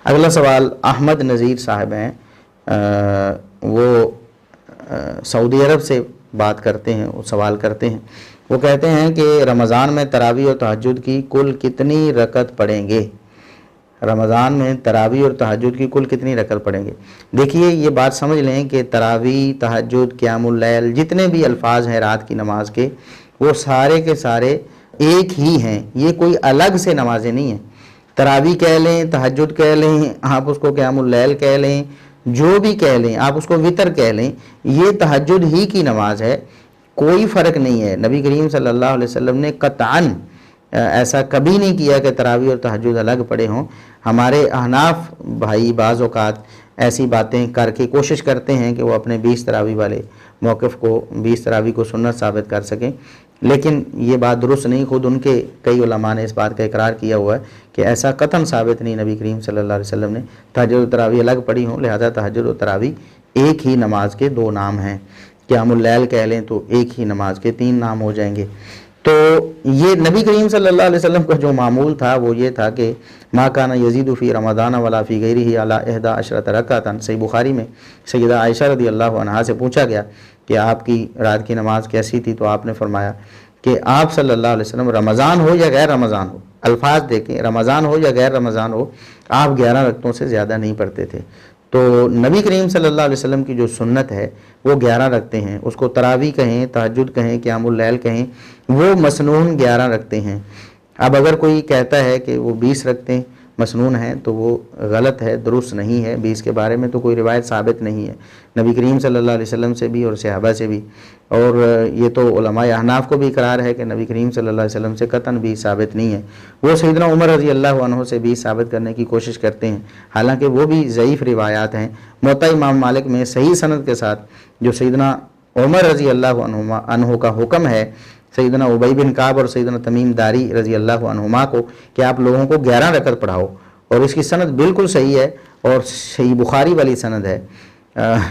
اگلا سوال احمد نذیر صاحب ہیں، وہ سعودی عرب سے بات کرتے ہیں، وہ سوال کرتے ہیں، وہ کہتے ہیں کہ رمضان میں تراویح اور تہجد کی کل کتنی رکعت پڑھیں گے؟ رمضان میں تراویح اور تہجد کی کل کتنی رکعت پڑھیں گے؟ دیکھیے یہ بات سمجھ لیں کہ تراویح، تہجد، قیام اللیل، جتنے بھی الفاظ ہیں رات کی نماز کے، وہ سارے کے سارے ایک ہی ہیں، یہ کوئی الگ سے نمازیں نہیں ہیں۔ تراویح کہہ لیں، تہجد کہہ لیں، آپ اس کو قیام اللیل کہہ لیں، جو بھی کہہ لیں، آپ اس کو وتر کہہ لیں، یہ تہجد ہی کی نماز ہے، کوئی فرق نہیں ہے۔ نبی کریم صلی اللہ علیہ وسلم نے قطعاً ایسا کبھی نہیں کیا کہ تراویح اور تہجد الگ پڑھے ہوں۔ ہمارے احناف بھائی بعض اوقات ایسی باتیں کر کے کوشش کرتے ہیں کہ وہ اپنے 20 تراویح والے موقف کو، 20 تراویح کو سنت ثابت کر سکیں، لیکن یہ بات درست نہیں۔ خود ان کے کئی علماء نے اس بات کا اقرار کیا ہوا ہے کہ ایسا قطعاً ثابت نہیں نبی کریم صلی اللہ علیہ وسلم نے تہجد و تراویح الگ پڑھی ہوں، لہذا تہجد و تراویح ایک ہی نماز کے دو نام ہیں۔ قیام اللیل کہہ لیں تو ایک ہی نماز کے 3 نام ہو جائیں گے۔ تو یہ نبی کریم صلی اللہ علیہ وسلم کا جو معمول تھا وہ یہ تھا کہ ما کان یزید فی رمضان ولا فی غیرہ علی 11 رکعۃ۔ صحیح بخاری میں سیدہ عائشہ رضی اللہ عنہا سے پوچھا گیا کہ آپ کی رات کی نماز کیسی تھی، تو آپ نے فرمایا کہ آپ صلی اللہ علیہ وسلم رمضان ہو یا غیر رمضان ہو، الفاظ دیکھیں، رمضان ہو یا غیر رمضان ہو، آپ 11 رکعتوں سے زیادہ نہیں پڑھتے تھے۔ تو نبی کریم صلی اللہ علیہ وسلم کی جو سنت ہے وہ 11 رکھتے ہیں، اس کو تراویح کہیں، تہجد کہیں، قیام اللیل کہیں، وہ مسنون 11 رکھتے ہیں۔ اب اگر کوئی کہتا ہے کہ وہ 20 رکھتے ہیں مسنون ہیں تو وہ غلط ہے، درست نہیں ہے۔ 20 کے بارے میں تو کوئی روایت ثابت نہیں ہے نبی کریم صلی اللہ علیہ وسلم سے بھی اور صحابہ سے بھی، اور یہ تو علماء احناف کو بھی اقرار ہے کہ نبی کریم صلی اللہ علیہ وسلم سے قطعاً 20 ثابت نہیں ہے۔ وہ سیدنا عمر رضی اللہ عنہ سے 20 ثابت کرنے کی کوشش کرتے ہیں، حالانکہ وہ بھی ضعیف روایات ہیں۔ موطا امام مالک میں صحیح سند کے ساتھ جو سیدنا عمر رضی اللہ عنہ کا حکم ہے سیدنا ابی بن کعب اور سیدنا تمیم داری رضی اللہ عنہما کو کہ آپ لوگوں کو 11 رکعت پڑھاؤ، اور اس کی سند بالکل صحیح ہے اور صحیح بخاری والی سند ہے،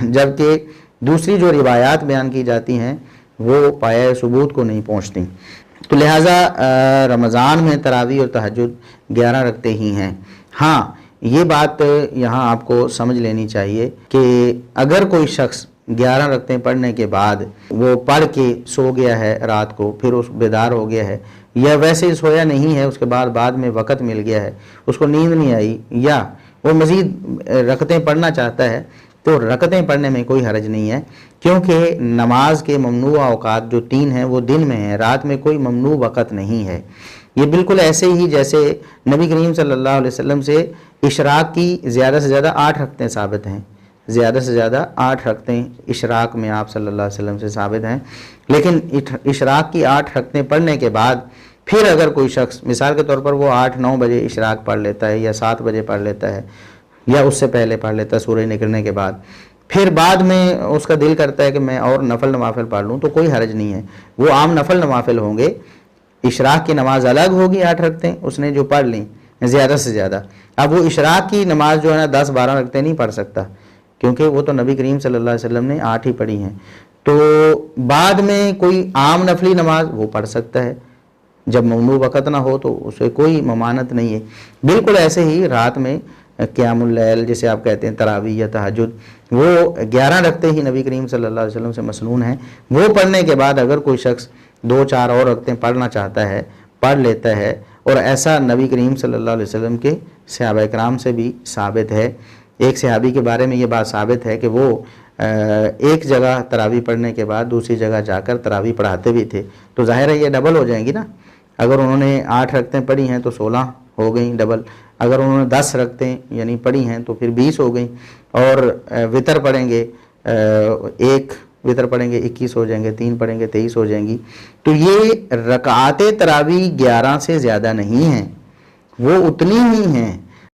جبکہ دوسری جو روایات بیان کی جاتی ہیں وہ پایہ ثبوت کو نہیں پہنچتی۔ تو لہٰذا رمضان میں تراویح اور تہجد 11 رکھتے ہی ہیں۔ ہاں یہ بات یہاں آپ کو سمجھ لینی چاہیے کہ اگر کوئی شخص 11 رکعتیں پڑھنے کے بعد وہ پڑھ کے سو گیا ہے رات کو، پھر اس بیدار ہو گیا ہے، یا ویسے ہی سویا نہیں ہے، اس کے بعد میں وقت مل گیا ہے، اس کو نیند نہیں آئی، یا وہ مزید رکعتیں پڑھنا چاہتا ہے، تو رکعتیں پڑھنے میں کوئی حرج نہیں ہے، کیونکہ نماز کے ممنوع اوقات جو 3 ہیں وہ دن میں ہیں، رات میں کوئی ممنوع وقت نہیں ہے۔ یہ بالکل ایسے ہی جیسے نبی کریم صلی اللہ علیہ وسلم سے اشراق کی زیادہ سے زیادہ 8 رکعتیں ثابت ہیں، زیادہ سے زیادہ 8 رکعتیں اشراق میں آپ صلی اللہ علیہ وسلم سے ثابت ہیں، لیکن اشراق کی 8 رکعتیں پڑھنے کے بعد پھر اگر کوئی شخص مثال کے طور پر وہ 8-9 بجے اشراق پڑھ لیتا ہے یا 7 بجے پڑھ لیتا ہے یا اس سے پہلے پڑھ لیتا ہے سورج نکلنے کے بعد، پھر بعد میں اس کا دل کرتا ہے کہ میں اور نفل نوافل پڑھ لوں، تو کوئی حرج نہیں ہے، وہ عام نفل نوافل ہوں گے۔ اشراق کی نماز الگ ہوگی 8 رکعتیں اس نے جو پڑھ لیں زیادہ سے زیادہ، اب وہ اشراق کی نماز جو ہے نا 10-12 رکعتیں نہیں پڑھ سکتا، کیونکہ وہ تو نبی کریم صلی اللہ علیہ وسلم نے 8 ہی پڑھی ہیں۔ تو بعد میں کوئی عام نفلی نماز وہ پڑھ سکتا ہے جب ممنوع وقت نہ ہو، تو اسے کوئی ممانعت نہیں ہے۔ بالکل ایسے ہی رات میں قیام اللیل جسے آپ کہتے ہیں تراویح یا تہجد، وہ 11 رکعتیں ہی نبی کریم صلی اللہ علیہ وسلم سے مسنون ہیں، وہ پڑھنے کے بعد اگر کوئی شخص 2-4 اور رکعتیں پڑھنا چاہتا ہے پڑھ لیتا ہے، اور ایسا نبی کریم صلی اللہ علیہ وسلم کے صحابہ اکرام سے بھی ثابت ہے۔ ایک صحابی کے بارے میں یہ بات ثابت ہے کہ وہ ایک جگہ تراویح پڑھنے کے بعد دوسری جگہ جا کر تراویح پڑھاتے بھی تھے، تو ظاہر ہے یہ ڈبل ہو جائیں گی نا، اگر انہوں نے 8 رکعتیں پڑھی ہیں تو 16 ہو گئیں ڈبل، اگر انہوں نے 10 رکعتیں یعنی پڑھی ہیں تو پھر 20 ہو گئیں، اور وتر پڑھیں گے، ایک وتر پڑھیں گے 21 ہو جائیں گے، 3 پڑھیں گے 23 ہو جائیں گی۔ تو یہ رکعات تراویح 11 سے زیادہ نہیں ہیں، وہ اتنی ہی ہیں